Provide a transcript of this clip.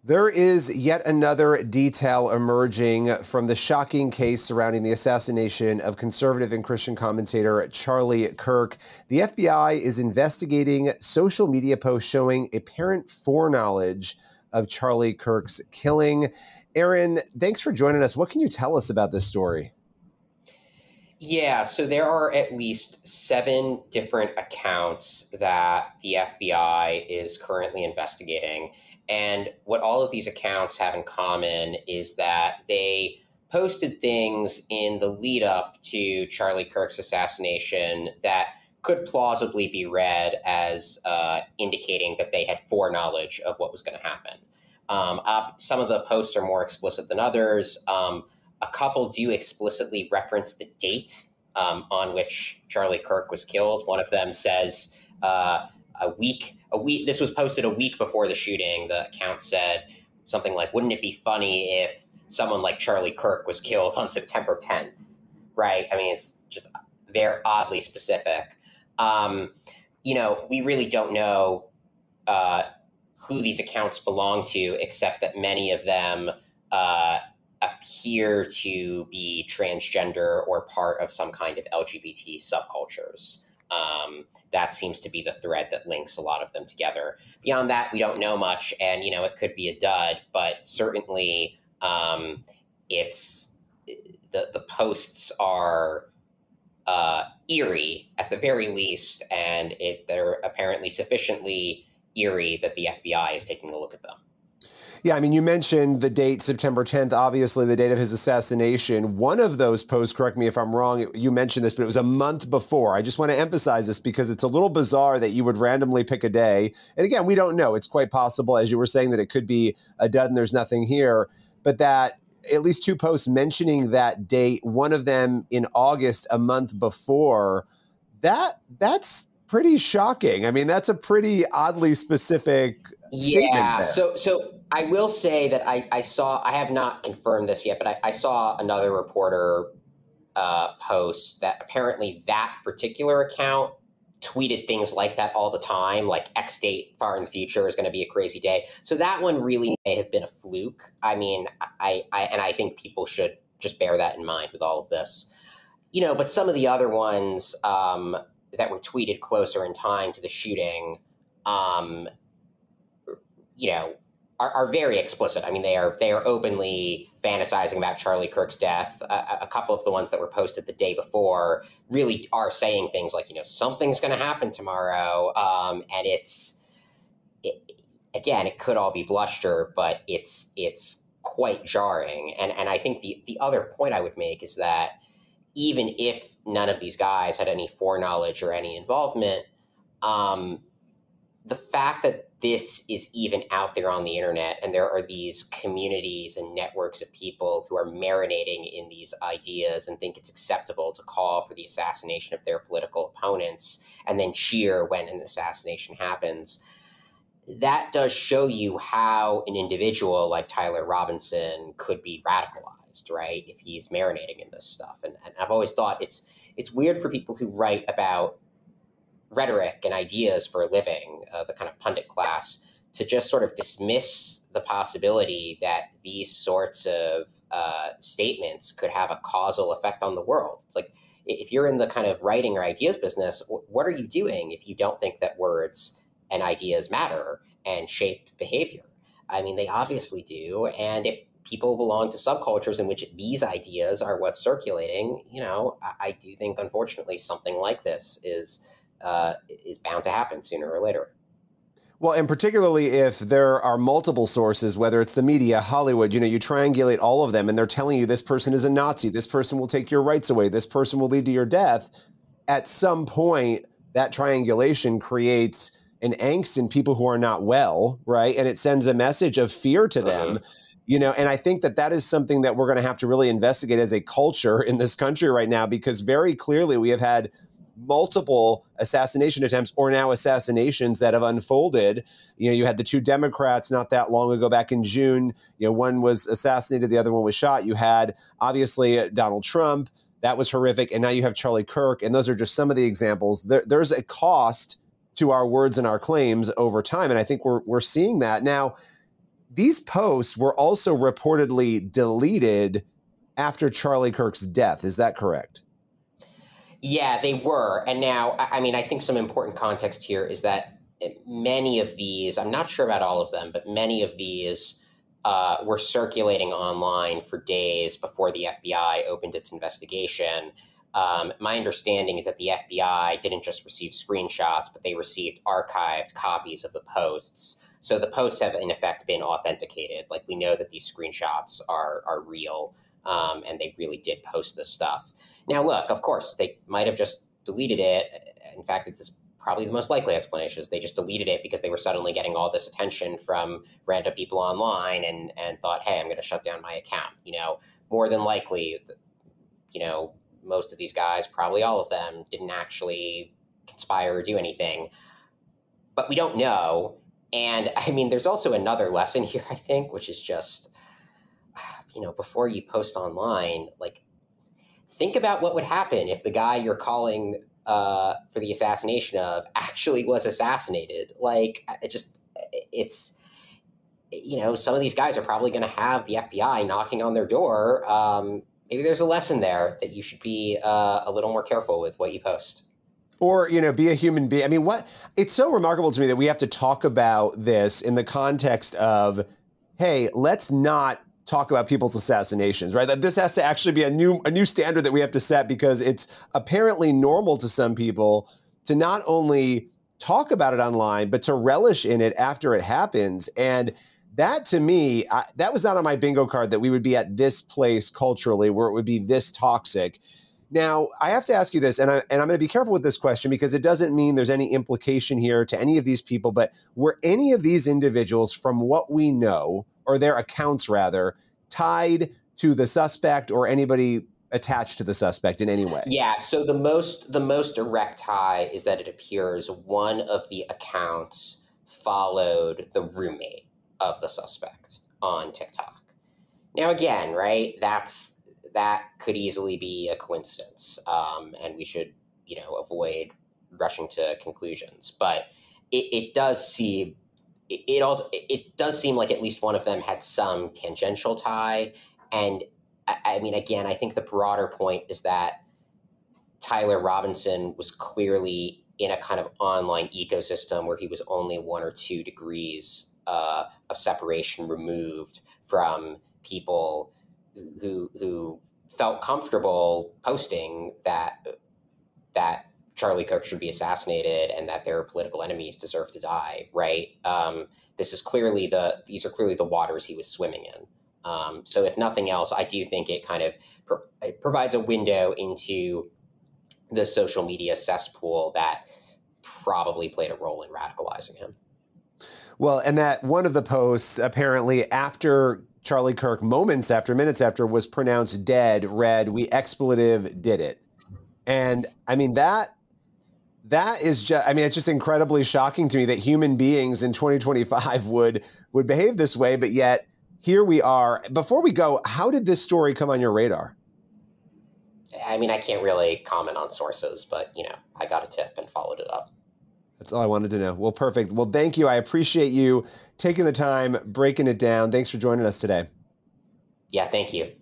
There is yet another detail emerging from the shocking case surrounding the assassination of conservative and Christian commentator Charlie Kirk. The FBI is investigating social media posts showing apparent foreknowledge of Charlie Kirk's killing. Aaron, thanks for joining us. What can you tell us about this story? Yeah, so there are at least 7 different accounts that the FBI is currently investigating. And what all of these accounts have in common is that they posted things in the lead up to Charlie Kirk's assassination that could plausibly be read as indicating that they had foreknowledge of what was going to happen. Some of the posts are more explicit than others. A couple do explicitly reference the date on which Charlie Kirk was killed. One of them says a week. This was posted a week before the shooting. The account said something like, "Wouldn't it be funny if someone like Charlie Kirk was killed on September 10th?" Right? I mean, it's just very oddly specific. We really don't know who these accounts belong to, except that many of them appear to be transgender or part of some kind of LGBT subcultures. That seems to be the thread that links a lot of them together. Beyond that, we don't know much, and it could be a dud, but certainly it's the posts are eerie at the very least, and they're apparently sufficiently eerie that the FBI is taking a look at them. Yeah, I mean, you mentioned the date, September 10th, obviously the date of his assassination. One of those posts, correct me if I'm wrong, you mentioned this, but it was a month before. I just want to emphasize this because it's a little bizarre that you would randomly pick a day. And again, we don't know. It's quite possible, as you were saying, that it could be a dud and there's nothing here. But that at least 2 posts mentioning that date, one of them in August, a month before, that's pretty shocking. I mean, that's a pretty oddly specific statement there. So I will say that I have not confirmed this yet, but I saw another reporter post that apparently that particular account tweeted things like that all the time, like X date far in the future is going to be a crazy day. So that one really may have been a fluke. I mean, I think people should just bear that in mind with all of this. But some of the other ones that were tweeted closer in time to the shooting, are very explicit. I mean, they are openly fantasizing about Charlie Kirk's death. A couple of the ones that were posted the day before really are saying things like, something's going to happen tomorrow. And again, it could all be bluster, but it's quite jarring. And I think the other point I would make is that even if none of these guys had any foreknowledge or any involvement, the fact that this is even out there on the internet and there are these communities and networks of people who are marinating in these ideas and think it's acceptable to call for the assassination of their political opponents and then cheer when an assassination happens, that does show you how an individual like Tyler Robinson could be radicalized, right? If he's marinating in this stuff. And I've always thought it's weird for people who write about rhetoric and ideas for a living, the kind of pundit class, to just sort of dismiss the possibility that these sorts of statements could have a causal effect on the world. It's like, if you're in the kind of writing or ideas business, what are you doing if you don't think that words and ideas matter and shape behavior? I mean, they obviously do. And if people belong to subcultures in which these ideas are what's circulating, I do think, unfortunately, something like this is bound to happen sooner or later. Well, and particularly if there are multiple sources, whether it's the media, Hollywood, you triangulate all of them and they're telling you this person is a Nazi, this person will take your rights away, this person will lead to your death. At some point, that triangulation creates an angst in people who are not well, right? And it sends a message of fear to them. And I think that is something that we're going to have to really investigate as a culture in this country right now, because very clearly we have had multiple assassination attempts or now assassinations that have unfolded. You had the 2 Democrats not that long ago, back in June. One was assassinated, the other one was shot. You had obviously Donald Trump. That was horrific. And now you have Charlie Kirk. And those are just some of the examples. There's a cost to our words and our claims over time. And I think we're seeing that. Now, these posts were also reportedly deleted after Charlie Kirk's death. Is that correct? Yeah, they were. And now, I mean, I think some important context here is that many of these, I'm not sure about all of them, but many of these were circulating online for days before the FBI opened its investigation. My understanding is that the FBI didn't just receive screenshots, but they received archived copies of the posts. So the posts have, in effect, been authenticated. Like, we know that these screenshots are real, and they really did post this stuff. Now, look, of course, they might have just deleted it. In fact, it's probably the most likely explanation is they just deleted it because they were suddenly getting all this attention from random people online and thought, hey, I'm going to shut down my account. More than likely, most of these guys, probably all of them, didn't actually conspire or do anything. But we don't know. And I mean, there's also another lesson here, I think, which is just, before you post online, like, think about what would happen if the guy you're calling for the assassination of actually was assassinated. Like, it's some of these guys are probably going to have the FBI knocking on their door. Maybe there's a lesson there that you should be a little more careful with what you post. Or, be a human being. I mean, it's so remarkable to me that we have to talk about this in the context of, hey, let's not talk about people's assassinations, right? That this has to actually be a new standard that we have to set, because it's apparently normal to some people to not only talk about it online, but to relish in it after it happens. And that, to me, that was not on my bingo card, that we would be at this place culturally where it would be this toxic. Now, I have to ask you this, and I'm going to be careful with this question because it doesn't mean there's any implication here to any of these people, but were any of these individuals, from what we know, or their accounts rather, tied to the suspect or anybody attached to the suspect in any way? Yeah, so the most direct tie is that it appears one of the accounts followed the roommate of the suspect on TikTok. Now, again, right, that could easily be a coincidence, and we should, avoid rushing to conclusions. But it does seem like at least one of them had some tangential tie. And I mean, again, I think the broader point is that Tyler Robinson was clearly in a kind of online ecosystem where he was only 1 or 2 degrees of separation removed from people who felt comfortable posting that Charlie Kirk should be assassinated and that their political enemies deserve to die. Right? These are clearly the waters he was swimming in. So if nothing else, I do think it kind of it provides a window into the social media cesspool that probably played a role in radicalizing him. Well, and that one of the posts, apparently after Charlie Kirk, minutes after, was pronounced dead, read, "We expletive did it." And I mean, that is just, I mean, it's just incredibly shocking to me that human beings in 2025 would behave this way. But yet here we are. Before we go, how did this story come on your radar? I mean, I can't really comment on sources, but, I got a tip and followed it up. That's all I wanted to know. Well, perfect. Well, thank you. I appreciate you taking the time, breaking it down. Thanks for joining us today. Yeah, thank you.